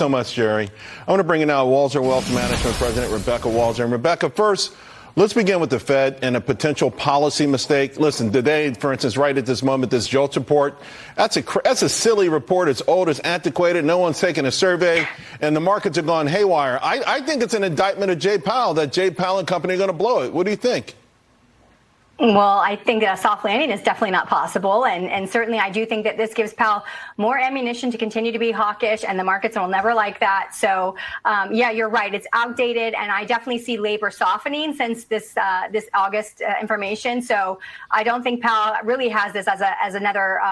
So much, Jerry. I want to bring in now Walser Wealth Management President Rebecca Walser. And Rebecca, first, let's begin with the Fed and a potential policy mistake. Listen, today, for instance, right at this moment, this JOLTS report, that's a silly report. It's old, it's antiquated. No one's taken a survey, and the markets are gone haywire. I think it's an indictment of Jay Powell, that Jay Powell and company are going to blow it. What do you think? Well, I think a soft landing is definitely not possible. And certainly I do think that this gives Powell more ammunition to continue to be hawkish, and the markets will never like that. So, yeah, you're right. It's outdated. And I definitely see labor softening since this August information. So I don't think Powell really has this as another,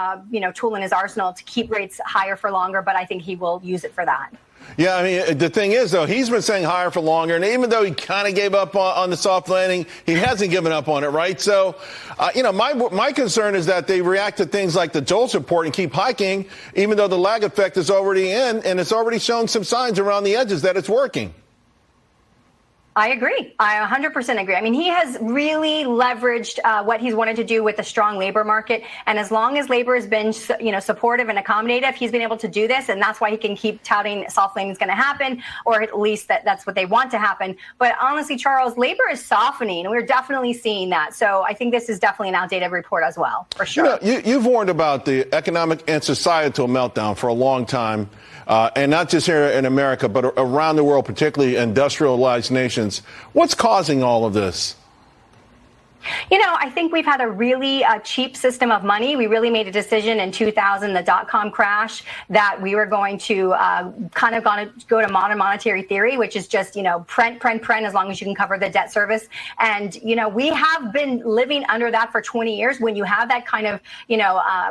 tool in his arsenal to keep rates higher for longer. But I think he will use it for that. Yeah, I mean, the thing is, though, he's been saying higher for longer. And even though he kind of gave up on the soft landing, he hasn't given up on it, right? So, my concern is that they react to things like the JOLTS report and keep hiking, even though the lag effect is already in, and it's already shown some signs around the edges that it's working. I agree. I 100% agree. I mean, he has really leveraged what he's wanted to do with the strong labor market. And as long as labor has been, supportive and accommodative, he's been able to do this. And that's why he can keep touting soft landing is going to happen, or at least that's what they want to happen. But honestly, Charles, labor is softening, and we're definitely seeing that. So I think this is definitely an outdated report as well, for sure. You've warned about the economic and societal meltdown for a long time. And not just here in America, but around the world, particularly industrialized nations. What's causing all of this? I think we've had a really cheap system of money. We really made a decision in 2000, the dot-com crash, that we were going to go to modern monetary theory, which is just, print as long as you can cover the debt service. And, we have been living under that for 20 years. When you have that kind of,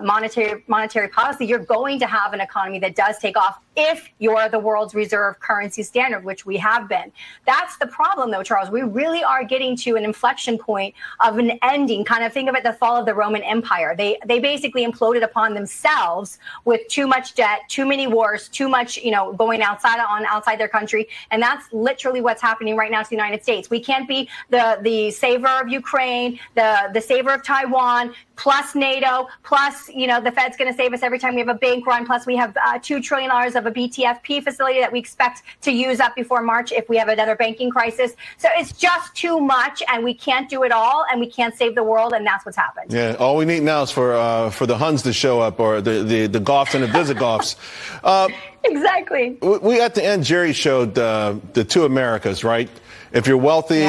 monetary policy, you're going to have an economy that does take off if you're the world's reserve currency standard, which we have been. That's the problem, though, Charles. We really are getting to an inflection point of an ending. Kind of think of it, the fall of the Roman Empire. They basically imploded upon themselves with too much debt, too many wars, too much, going outside their country. And that's literally what's happening right now to the United States. We can't be the savior of Ukraine, the savior of Taiwan, plus NATO, plus, the Fed's going to save us every time we have a bank run. Plus we have $2 trillion of a BTFP facility that we expect to use up before March if we have another banking crisis. So it's just too much, and we can't do it all, and we can't save the world, and that's what's happened. Yeah, all we need now is for the Huns to show up, or the Goffs and the Visigoths. Exactly. We at the end, Jerry showed the two Americas, right? If you're wealthy,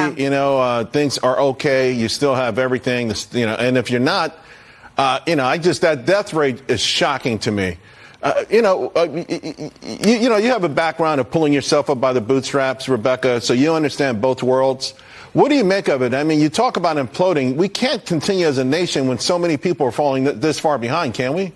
things are okay. You still have everything, and if you're not, that death rate is shocking to me. You have a background of pulling yourself up by the bootstraps, Rebecca, so you understand both worlds. What do you make of it? I mean, you talk about imploding. We can't continue as a nation when so many people are falling this far behind, can we?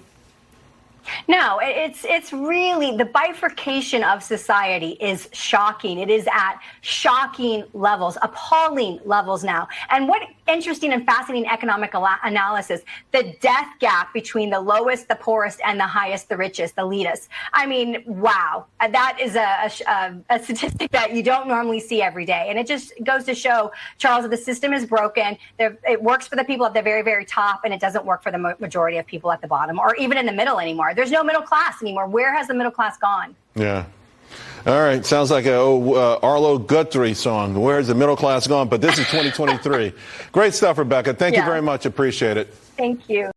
No, it's really, the bifurcation of society is shocking. It is at shocking levels, appalling levels now. And what interesting and fascinating economic analysis, the death gap between the lowest, the poorest, and the highest, the richest, the elitists. I mean, wow, that is a statistic that you don't normally see every day. And it just goes to show, Charles, that the system is broken. It works for the people at the very, very top, and it doesn't work for the majority of people at the bottom, or even in the middle anymore. There's no middle class anymore. Where has the middle class gone? Yeah. All right. Sounds like a Arlo Guthrie song. Where's the middle class gone? But this is 2023. Great stuff, Rebecca. Thank you very much. Appreciate it. Thank you.